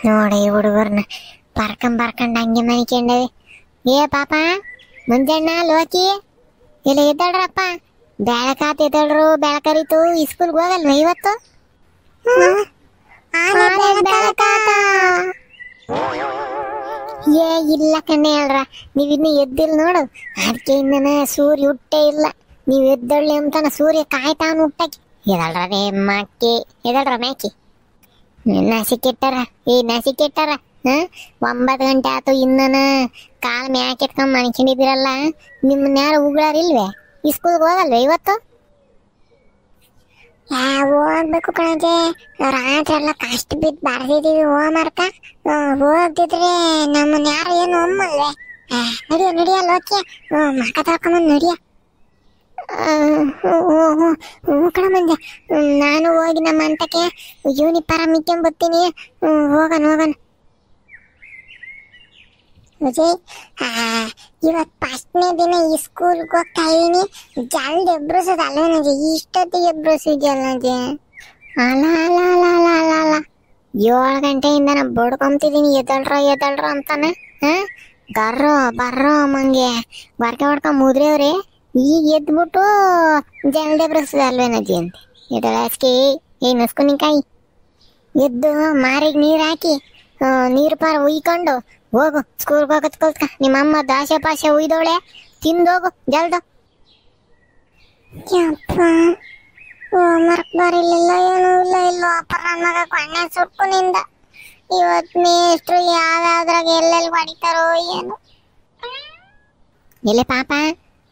ನೋಡಿ ಹುಡುಗರ್ನ ಬರ್ಕೊಂಡ್ ಹಂಗೆ ಮನಿಕೊಂಡವಿ. ಏ ಪಾಪ ಮುಂಜಾನ ಲೋಕಿ ಇಲ್ಲ ಎದ್ದಾಳ್ರಪ್ಪ, ಬೆಳಕಾತ ಎದ್ದಾಳ್ರು, ಬೆಳಕರಿತು. ಸ್ಕೂಲ್ಗೆ ಹೋಗಲ್ವ ಇವತ್ತು? ಏ ಇಲ್ಲ ಕಣ್ಣೆ ಹೇಳ್ರ, ನೀವಿನ್ನು ಎದ್ದಿಲ್ ನೋಡು. ಅದಕ್ಕೆ ಇನ್ನನ ಸೂರ್ಯ ಹುಟ್ಟೇ ಇಲ್ಲ. ನೀವ್ ಎದ್ದಳ್ಳಿ ಅಂತಾನ ಸೂರ್ಯ ಕಾಯ್ತಾನ ಹುಟ್ಟಕ್ಕೆ. ಎದಳ್ರ ರೇ ಮಕ್ಕಿ, ಎದಳ್ರ ಮ್ಯಾಕಿ. ನಸಿಕೆಟ್ಟಾರ ನಸಿಕೆಟ್ಟಾರ. 9 ಗಂಟೆ ಆತು, ಇನ್ನನ ಕಾಲ್ ಮ್ಯಾಕ್ ಎತ್ಕೊಂಡ್ ಮನ್ಕೊಂಡಿದಿರಲ್ಲ. ನಿಮ್ಮನ್ನ ಯಾರು ಉಗ್ಳಾರಿಲ್ವೇ? ಸ್ಕೂಲ್ಗೆ ಹೋಗಲ್ವೇ ಇವತ್ತು? ಹೋಗ್ಬೇಕು ಕಣಜೆ, ರಾತ್ರಿ ಎಲ್ಲ ಕಷ್ಟ ಬಿದ್ದು ಬರ್ದಿದೀವಿ ಹೋಮ್ವರ್ಕ. ಹೋಗ್ದಿದ್ರೆ ನಮ್ಮನ್ನ ಯಾರು ಏನು ಒಮ್ಮಲ್ವೇ? ನಡಿಯಲ್ಲ ಓಕೆ, ಮಕ್ಕ ತಕೊಂಬಂದ್ ನಡಿಯ. ಕಣ ಮಂಜ, ನಾನು ಹೋಗಿ ನಮ್ಮ ಅಂತಕ್ಕೆ ಯೂನಿಫಾರ್ಮ್ ಇಕ್ಕೊಂಬರ್ತೀನಿ. ಹೋಗೋಣ. ವಿಜಯ್, ಇವತ್ತು ಫಸ್ಟ್ನೇ ದಿನ ಈ ಸ್ಕೂಲ್ಗೆ ಹೋಗ್ತಾ ಇದೀನಿ. ಜಲ್ದಿ ಎಬ್ರಿಸೋದಲ್ಲ ನಜೆ, ಇಷ್ಟೊತ್ತಿಗೆ ಎಬ್ರಿಸಿದ್ಯಲ್ಲ ನಜೆ. ಅಲ್ಲ 7 ಗಂಟೆಯಿಂದ ನಾ ಬಡ್ಕೊಂತಿದೀನಿ ಎದಳ್ರ ಅಂತಾನೆ. ಬರ್ರೋ ಮಂಗೆ ವರ್ಕೆ ಹೊಡ್ಕೊಂಡ್ ಮುದ್ರೆಯವ್ರಿ. ಈಗ ಎದ್ಬಿಟ್ಟು ಜಲ್ದಿ ಎಬ್ರಿಸೋದಲ್ವೇ ನಜಿ ಅಂತ ಎದಳಸ್ಕಿ. ನಸ್ಕೊನಿಕಾಯಿ ಎದ್ದು ಮಾರಿಗೆ ನೀರು ಹಾಕಿ ನೀರು ಪಾರ ಉಯ್ಕೊಂಡು ಹೋಗು. ಸ್ಕೂಲ್ಗೆ ಹೋಗೋದ್ ಕಲ್ತ್ಕ. ನಿಮ್ಮಮ್ಮ ದಾಸೆ ಪಾಸೆ ಉಯ್ದೋಳೆ, ತಿಂದೋಗು ಜಲ್ದ. ಹೋಮ್ವರ್ಕ್ ಬರಲಿಲ್ಲ, ಏನೂ ಇಲ್ಲ ಅಪ್ಪ ನನ್ನ ಮಗ ಕಣ್ಣೆ ಸುರ್ಕುನಿಂದ. ಇವತ್ತು ಮೇಷ್ಟ್ರು ಯಾವ್ದಾದ್ರಾಗ ಎಲ್ಲೆಲ್ಲಿ ಹೊಡಿತಾರೋ ಏನು. ಎಲೆ ಪಾಪ,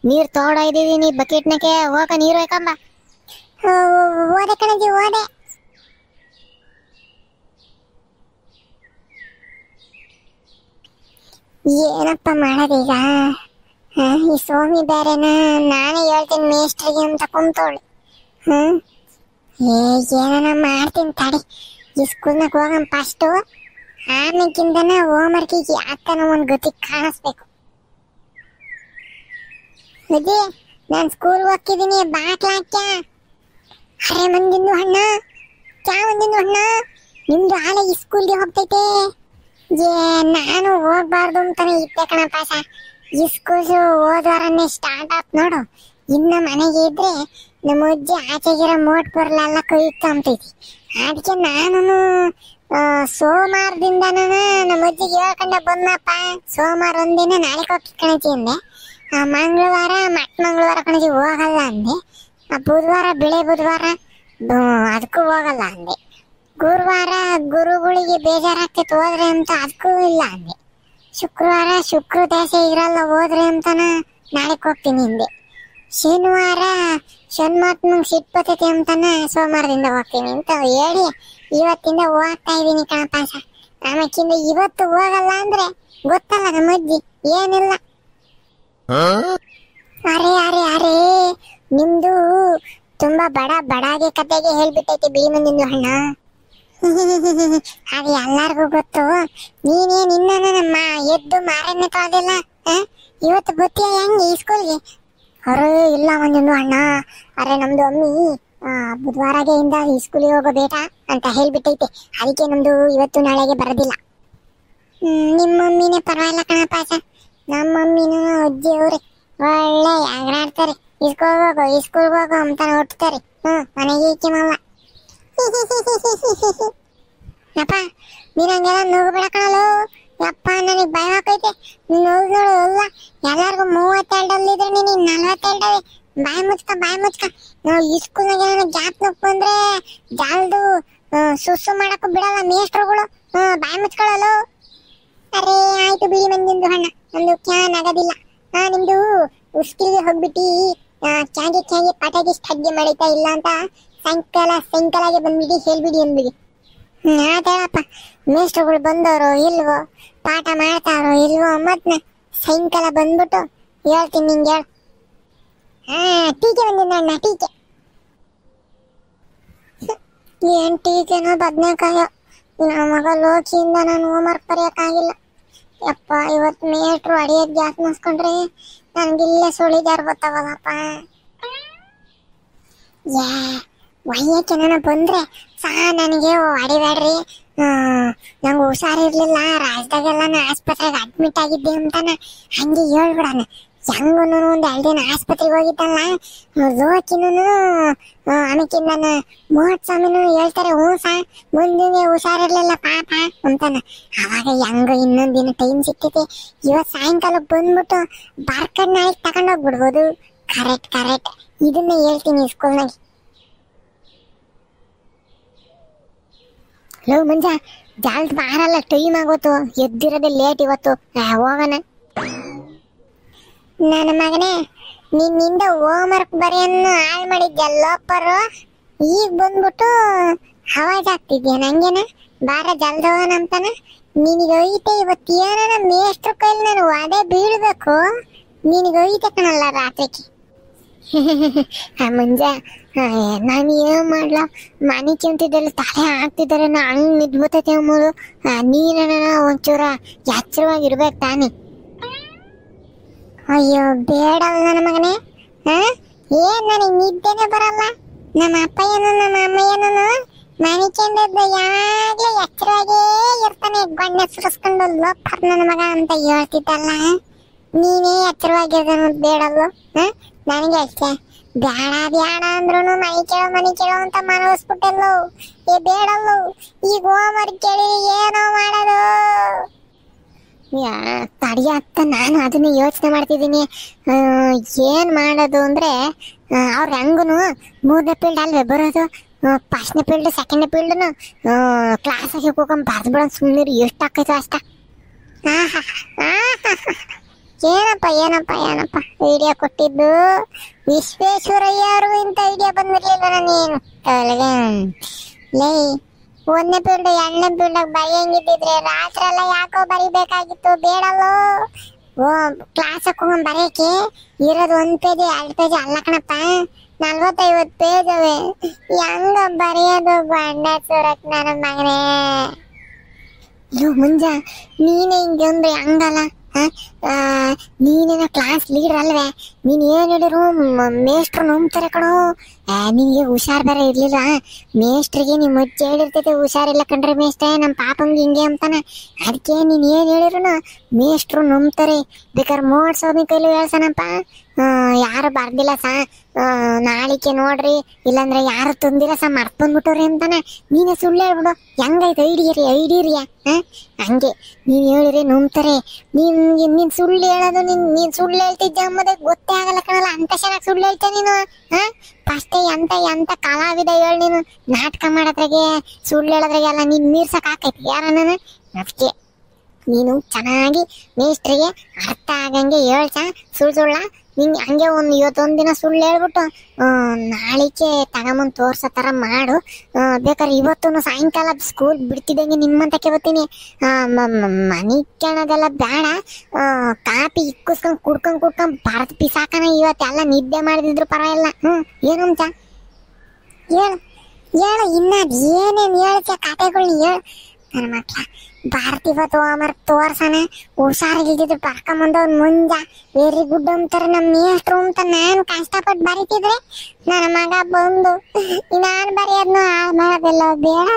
ನೀರ್ ತೋಡೊಯ್ದಿದೀನಿ ಬಕೆಟ್ನಕ್ಕೆ, ಹೋಗ ನೀರು ಒಯ್ಕೊಂಬ. ಓದೆ ಕಣಜಿ ಓದೆ. ಏನಪ್ಪ ಮಾಡೋದೀಗ? ಈ ಸೋಮಿ ಬೇರೆನ, ನಾನೇ ಹೇಳ್ತೀನಿ ಮೇಸ್ಟ್ರಿಗೆ ಅಂತ ಕುಂತೋಳಿ. ಏನನ ಮಾಡ್ತೀನಿ ತಡಿ. ಈ ಸ್ಕೂಲ್ನಾಗ ಹೋಗಂ ಫಸ್ಟು, ಆಮೇಕಿಂದನ ಹೋಮ್ವರ್ಕಿಗೆ ಯಾಕನ ಒಂದು ಗತಿ ಕಾಣಿಸ್ಬೇಕು. ಅಜ್ಜಿ, ನಾನು ಸ್ಕೂಲ್ಗೆ ಹೋಗ್ತಿದ್ದೀನಿ, ಬಾಕ್ಲಾಕ್ಯ. ಅರೆ ಮಂದಿಂದು ಅಣ್ಣ, ನಿಮ್ದು ಆಲೆ ಈ ಸ್ಕೂಲ್ಗೆ ಹೋಗ್ತೈತೆ. ನಾನು ಹೋಗ್ಬಾರ್ದು ಅಂತಾನೆ ಇದ್ದೆ ಕಣಪಾಸ. ಈ ಸ್ಕೂಲ್ ಹೋದ್ವಾರನೇ ಸ್ಟಾರ್ಟ್ ಆತ್ ನೋಡು. ಇನ್ನ ಮನೆಗೆ ಇದ್ರೆ ನಮ್ಮ ಅಜ್ಜಿ ಆಚೆಗಿರೋ ಮೋಟ್ ಬರ್ಲೆಲ್ಲ ಕೊಯ್ತು ಅಂತೈತಿ. ಅದಕ್ಕೆ ನಾನು ಸೋಮವಾರದಿಂದ ನಮ್ಮ ಅಜ್ಜಿಗೆ ಹೇಳ್ಕೊಂಡೆ ಬಂದಪ್ಪ. ಸೋಮವಾರ ಒಂದಿನ ನಾಳೆ ಹೋಗಿ ಕಣಜಿ ಅಂದೆ. ಮಂಗಳವಾರ ಕಣಜಿ ಹೋಗಲ್ಲ ಅಂದೆ. ಬುಧವಾರ ಬುಧವಾರ ಅದಕ್ಕೂ ಹೋಗಲ್ಲ ಅಂದೆ. ಗುರುವಾರ ಗುರುಗಳಿಗೆ ಬೇಜಾರಾಗ್ತೈತೆ ಹೋದ್ರೆ ಅಂತ ಅದಕ್ಕೂ ಇಲ್ಲ ಅಂದೆ. ಶುಕ್ರವಾರ ಶುಕ್ರ ದೇಶ ಇರಲ್ಲ ಹೋದ್ರೆ ಅಂತಾನ ನಾಳೆಗೆ ಹೋಗ್ತೀನಿ ಅಂದೆ. ಶನಿವಾರ ಶನ್ಮಾತ್ಮಂಗ್ ಸಿಟ್ಟು ಬರ್ತೈತಿ ಅಂತಾನ ಸೋಮವಾರದಿಂದ ಹೋಗ್ತೀನಿ ಅಂತ ಹೇಳಿ ಇವತ್ತಿಂದ ಹೋಗ್ತಾ ಇದ್ದೀನಿ ಕಣಪಾಸ. ಆಮೇಕಿಂದ ಇವತ್ತು ಹೋಗಲ್ಲ ಅಂದ್ರೆ ಗೊತ್ತಲ್ಲ ನಮ್ಮ ಅಜ್ಜಿ ಏನಿಲ್ಲ. ಅರೆ ನಿಮ್ದು ತುಂಬಾ ಬಡಾಗೆ ಕತೆಗೆ ಹೇಳ್ಬಿಟ್ಟೈತಿ ಭೀಮನಿಂದು ಅಣ್ಣ. ಅದು ಎಲ್ಲಾರ್ಗು ಗೊತ್ತು. ನೀನೇನ್ ಇನ್ನ ನಮ್ಮ ಎದ್ದು ಮಾರನ್ನೇ ತೊಳೆದಿಲ್ಲ. ಇವತ್ತು ಗೊತ್ತಿಯ ಹೆಂಗೆ ಈ ಸ್ಕೂಲ್ಗೆ? ಅರೆ ಇಲ್ಲ ಮಂದಿಂದು ಅಣ್ಣ, ಅರೆ ನಮ್ದು ಅಮ್ಮಿ ಬುಧವಾರಗೆಯಿಂದ ಈ ಸ್ಕೂಲಿಗೆ ಹೋಗೋ ಬೇಟ ಅಂತ ಹೇಳ್ಬಿಟ್ಟೈತೆ. ಅದಕ್ಕೆ ನಮ್ದು ಇವತ್ತು ನಾಳೆಗೆ ಬರೋದಿಲ್ಲ. ನಿಮ್ಮ ಮಮ್ಮಿನೇ ಪರವಾಗಿಲ್ಲ ಕಣಪಾಸ. ನಮ್ಮ ಮಮ್ಮಿನೂ ಅಜ್ಜಿ ಅವ್ರೆ ಒಳ್ಳೆ ಆಡ್ತಾರೆ. ಸ್ಕೂಲ್ಗೆ ಹೋಗೋ ಅಂತ ಹೊಟ್ತಾರೆ. ಮನೆಗೆ ಇಕ್ಕಿಮಲ್ಲ. ಯಪ್ಪ ನೀನ್ ಹಂಗೆಲ್ಲ ನೋಡ್ಬೇಡ ಕಣಲು. ಯಪ್ಪ ನನಗೆ ಭಯ ಹಾಕೈತೆ. ನೀನ್ ಹೋಗಿ ನೋಡು ಎಲ್ಲ ಎಲ್ಲಾರ್ಗು 32 ಇದ್ರೆ ನೀನ್ 42. ಬಾಯಿ ಮುಚ್ಕ. ನಾವು ಈ ಸ್ಕೂಲ್ನಾಗ ಏನಾರ ಗ್ಯಾಪ್ ಬಂದ್ರೆ ಜಾಲ್ದು ಸುಸ್ಸು ಮಾಡಕ್ಕೂ ಬಿಡಲ್ಲ ಮೇಷ್ಟ್ರುಗಳು. ಬಾಯಿ ಮುಚ್ಕೊಳ್ಳಲು. ಅರೆ ಆಯ್ತು ಬಿಡಿ ಮಂದಿಂದು ಅಣ್ಣ, ನಮ್ದು ಕ್ಯಾನ್ ಆಗೋದಿಲ್ಲ. ನಿಮ್ದು ಉಸ್ಕಿಲ್ಗೆ ಹೋಗ್ಬಿಟ್ಟು ಕ್ಯಾಗೆ ಪಟಾಕಿ ಸ್ಟಡ್ಗೆ ಮಾಡೈತಾ ಇಲ್ಲ ಅಂತ ಸಾಯಂಕಾಲಾಗೆ ಬಂದ್ಬಿಡಿ ಹೇಳ್ಬಿಡಿ ಅಂದ್ಬಿಡಿ. ಅದೇಳಪ್ಪ, ಮೇಷ್ಟ್ರುಗಳು ಬಂದವರು ಇಲ್ವೋ, ಪಾಠ ಮಾಡ್ತಾರೋ ಇಲ್ವೋ ಮತ್ನ ಸಾಯಂಕಾಲ ಬಂದ್ಬಿಟ್ಟು ಹೇಳ್ತೀನಿ ನಿಂಗೆ. ಟೀಕೆ ಬಂದಿದ್ದ ಅಣ್ಣ, ಟೀಕೆ. ಏನ್ ಟೀಕೆನೋ ಬದ್ನೇಕಾಯೋ. ನಮ್ಮ ಮಗ ಲೋಕಿಯಿಂದ ನಾನು ಹೋಮ್ವರ್ಕ್ ಬರೆಯೋಕ್ಕಾಗಿಲ್ಲ. ಯಪ್ಪ ಇವತ್ತು ಮೇಟ್ರು ಅಡಿಯೋದು ಗ್ಯಾಸ್ ಮುಸ್ಕೊಂಡ್ರೆ ನನ್ಗಿಲ್ಲೇ ಸುಳಿದಾರ್ ಗೊತ್ತಾವಲ್ಲಪ್ಪ. ಒಯ್ಯಕ್ಕೆ ನಾನು ಬಂದ್ರೆ ನನಗೆ ಹೊಡಿಬೇಡ್ರಿ, ನಂಗೆ ಹುಷಾರಿರ್ಲಿಲ್ಲ, ರಾಜ್ಯದಾಗೆಲ್ಲ ಆಸ್ಪತ್ರೆಗೆ ಅಡ್ಮಿಟ್ ಆಗಿದ್ದೆ ಅಂತಾನ ಹಂಗೆ ಹೇಳ್ಬಿಡಣ. ಹೆಂಗೂ ಒಂದು 2 ದಿನ ಆಸ್ಪತ್ರೆಗೆ ಹೋಗಿದ್ದಲ್ಲ, ಲೋಕಿನೂ ಆಮೇಕಿಂದ ನಾನು ಮೋಹತ್ ಸ್ವಾಮಿನೂ ಹೇಳ್ತಾರೆ ಹ್ಞೂ ಮುಂದಿನ ಹುಷಾರಿರ್ಲಿಲ್ಲ ಪಾಪ ಅಂತಾನ. ಅವಾಗ ಹೆಂಗ ಇನ್ನೊಂದು ದಿನ ಟೈಮ್ ಸಿಗ್ತೈತಿ, ಇವತ್ತು ಸಾಯಂಕಾಲಕ್ಕೆ ಬಂದ್ಬಿಟ್ಟು ಬಾರ್ಕಡ್ ನಾಳೆ ತಗೊಂಡೋಗ್ಬಿಡ್ಬೋದು. ಕರೆಕ್ಟ್ ಇದನ್ನ ಹೇಳ್ತೀನಿ ಸ್ಕೂಲ್ನಾಗ. ಲವ್ ಮಂಜ ಜಾಲ್ದ್ ಬಾರಲ್ಲ, ಟೈಮ್ ಆಗೋತು, ಎದ್ದಿರೋದೇ ಲೇಟ್ ಇವತ್ತು, ಹೋಗೋಣ. ನನ್ನ ಮಗನೇ, ನಿನ್ನಿಂದ ಹೋಮ್ ವರ್ಕ್ ಬರೆಯನ್ನು ಹಾಳು ಮಾಡಿದ್ದೆಲ್ಲಪ್ಪರು, ಈಗ ಬಂದ್ಬಿಟ್ಟು ಅವಾಜ್ ಆಗ್ತಿದ್ಯಾ ನಂಗೇನ ಬಾರ ಜಲ್ದ ಹೋಗೋಣ ಅಂತಾನ. ನಿನಗೆ ಐತೆ ಇವತ್ತು ಏನಾರ ಮೇಷ್ಟ್ರ ಕೈಲಿ ನಾನು ಒದೆ ಬೀಳ್ಬೇಕು, ನಿನಗೆ ಐತೆ ಕಣಲ್ಲ ರಾತ್ರಿಗೆ. ಮುಂಜ ನಾನು ಏನ್ ಮಾಡ್ಲ, ಮನೆ ಕೆಂತಿದ್ದಲ್ಲಿ ತಲೆ ಹಾಕ್ತಿದ್ದಾರೆ, ಹಂಗ್ ನಿದ್ಬತ್ತೈತೆ ಅಂಬೋದು. ನೀನ ಒಂಚೂರ ಎಚ್ಚರವಾಗಿರ್ಬೇಕು ತಾನೆ. ಅಯ್ಯೋ ಬೇಡ ನನ್ನ ಮಗನೇ, ಏನ್ ನನಗೆ ನಿದ್ದೆನೆ ಬರಲ್ಲ. ನಮ್ಮ ಅಪ್ಪಯ್ಯನು ನಮ್ಮ ಅಮ್ಮಯ್ಯನು ಮನೆ ಕೆಂದದ್ದು ಯಾವಾಗ್ಲೂ ಎಚ್ಚರವಾಗೇ ಇರ್ತಾನೆ, ಗೊಣ್ಣೆ ಸುರಿಸ್ಕೊಂಡು ಲೋಪರ್ ನನ್ನ ಮಗ ಅಂತ ಹೇಳ್ತಿದ್ದಲ್ಲ. ನೀನೇ ಎಚ್ಚರವಾಗಿರೋದು ಬೇಡಲ್ವ? ನನಗೆ ಅಷ್ಟೇ, ಬ್ಯಾಡ ಅಂದ್ರೂ ಮನೆ ಕೇಳೋ ಅಂತ ಮನವಸ್ಬಿಟ್ಟಲ್ಲೋ. ಬೇಡಲ್ಲೋ, ಈಗ ಹೋಮರ್ ಕೇಳಿ ಏನೋ ಮಾಡೋದು ತಡಿಯತ್ತ. ನಾನು ಅದನ್ನ ಯೋಚನೆ ಮಾಡ್ತಿದ್ದೀನಿ, ಏನ್ ಮಾಡೋದು ಅಂದ್ರೆ, ಅವ್ರ ಹೆಂಗನು 3ನೇ ಫೀಲ್ಡ್ ಅಲ್ವೇ ಬರೋದು, 1ನೇ ಫೀಲ್ಡ್ 2ನೇ ಫೀಲ್ಡ್ನು ಕ್ಲಾಸಾಗಿ ಹೋಗೊಂಡ್ ಬರ್ದು ಬಿಡೋದು. ಸುಮ್ಮನೆ ಎಷ್ಟು ಆಕೈತು ಅಷ್ಟ. ಏನಪ್ಪ ಐಡಿಯಾ ಕೊಟ್ಟಿದ್ದು ವಿಶ್ವೇಶ್ವರಯ್ಯರು. ಇಂಥ ಐಡಿಯಾ ಬಂದಿರ್ಲಿಲ್ಲ ನಾನೇನು ತಲೆಗೆ. ಲೇ 1ನೇ ಫೀಲ್ಡ್ 2ನೇ ಫೀಲ್ಡ್ ಬರೆಯಂಗಿದ್ದಿದ್ರೆ ರಾತ್ರಿ ಎಲ್ಲ ಯಾಕೋ ಬರಿಬೇಕಾಗಿತ್ತು, ಬೇಡಲ್ಲೋ. ಕ್ಲಾಸಕ್ಕೆ ಹೋಗಿ ಬರೆಯಕ್ಕೆ ಇರೋದು 1 ಪೇಜ್ 2 ಪೇಜ್ ಅಲ್ಲ ಕಣಪ್ಪ, 40-50 ಪೇಜ್ ಅವೆ. ಹೆಂಗ ಬರೆಯೋದು ಗಂಡ ಸುರಕ್ ನನ್ನ ಮಗನೇ. ಮುಂಜ ನೀನೇ ಹಿಂಗೆ ಅಂದ್ರೆ ಹಂಗಲ್ಲ, ನೀನೇನ ಕ್ಲಾಸ್ ಲೀಡರ್ ಅಲ್ವೇ, ನೀನ್ ಏನ್ ಹೇಳಿದ್ರು ಮೇಷ್ಟ್ರು ನಂಬ್ತಾರೆ ಕಣೋ. ನಿನ್ಗೆ ಹುಷಾರ್ ಬೇರೆ ಇರ್ಲಿಲ್ಲ, ಮೇಷ್ಟ್ರಿಗೆ ನಿಮ್ ಅಜ್ಜಿ ಹೇಳಿರ್ತೈತೆ ಹುಷಾರಿಲ್ಲ ಕಣ್ರಿ ಮೇಷ್ಟ್ರೆ, ನಮ್ ಪಾಪಂಗೆ ಹಿಂಗೆ ಅಂತಾನ. ಅದಕ್ಕೆ ನೀನ್ ಏನ್ ಹೇಳಿದ್ರು ಮೇಷ್ಟ್ರು ನಂಬ್ತಾರೆ. ಬೇಕಾದ್ರೆ ಮೋಹತ್ ಸ್ವಾಮಿ ಕೈಲಿ ಹೇಳ್ಸನಪ್ಪ, ಯಾರು ಬರ್ದಿಲ್ಲ ನಾಳಿಕೆ ನೋಡ್ರಿ, ಇಲ್ಲಾಂದ್ರೆ ಯಾರು ತಂದಿಲ್ಲ ಮರ್ತ್ ಬಂದ್ಬಿಟ್ಟವ್ರಿ ಅಂತಾನ. ನೀನೇ ಸುಳ್ಳು ಹೇಳ್ಬಿಡು, ಹೆಂಗೈತೆ ಐಡಿಯಾ ಹಂಗೆ ನೀನ್ ಹೇಳಿರಿ ನಂಬ್ತಾರೆ. ನೀನ್ ಸುಳ್ಳು ಹೇಳೋದು, ನೀನ್ ಸುಳ್ಳು ಹೇಳ್ತಿದ್ದೆ ಅಂಬುದೇ ಗೊತ್ತೇ ಆಗಲ್ಲ ಕಣಲ್ಲ, ಅಂತ ಚೆನ್ನಾಗಿ ಸುಳ್ಳು ಹೇಳ್ತೇನೆ ನೀನು. ಫಸ್ಟೇ ಎಂತ ಕಲಾವಿದ ಹೇಳಿ ನೀನು, ನಾಟಕ ಮಾಡೋದ್ರಾಗೆ ಸುಳ್ಳು ಹೇಳೋದ್ರಾಗೆಲ್ಲ ನೀನ್ ಮೀರ್ಸಕ್ ಆಕೈತಿ ಯಾರನ್ನ. ಅದಕ್ಕೆ ನೀನು ಚೆನ್ನಾಗಿ ಮೇಸ್ಟ್ರಿಗೆ ಅರ್ಥ ಆಗಂಗೆ ಹೇಳ್ಸ, ಸುಳ್ಳ ನಿಂಗೆ ಹಂಗೆ ಇವತ್ತೊಂದ್ ದಿನ ಸುಳ್ಳು ಹೇಳ್ಬಿಟ್ಟು ನಾಳಿಕೆ ತಗೊಂಬಂದ್ ತೋರ್ಸೋ ತರ ಮಾಡು. ಬೇಕಾದ್ರೆ ಇವತ್ತು ಸಾಯಂಕಾಲ ಸ್ಕೂಲ್ ಬಿಡ್ತಿದ್ದಂಗೆ ನಿಮ್ಮಂತಕ್ಕೆ ಬರ್ತೀನಿ. ಮನಿ ಕೇಳೋದೆಲ್ಲ ಬೇಡ, ಕಾಪಿ ಇಕ್ಕಿಸ್ಕೊಂಡ್ ಕುಡ್ಕೊಂಡ್ ಬರ್ದ್ ಪಿಸಾಕನ ಇವತ್ತೆಲ್ಲ ನಿದ್ದೆ ಮಾಡಿದ್ರು ಪರವಾಗಿಲ್ಲ. ಏನು ಅಂತ ಹೇಳು ಇನ್ನ ಏನೇನ್ ಹೇಳ್ತೀಯ ಕತೆಗಳ್ನ ಹೇಳು ನನ್ನ ಮಕ್ಳ. ಭಾರತಿವತ್ತು ಅಮರ್ ತೋರ್ಸನ, ಹುಷಾರಿಲ್ದಿದ್ರು ಬರ್ಕೊಂಬಂದವ್ ಮುಂಜ ವೆರಿ ಗುಡ್ ಅಂತಾರೆ ನಮ್ಮ ಮೇಷ್ಟ್ರು ಅಂತ ನಾನು ಕಷ್ಟಪಟ್ಟು ಬರೀತಿದ್ರೆ ನನ್ನ ಮಗ ಬಂದು ನಾನು ಬರೆಯೋದ್ನು ಹಾಳು ಮಾಡೋದಿಲ್ಲ, ಬೇಡ.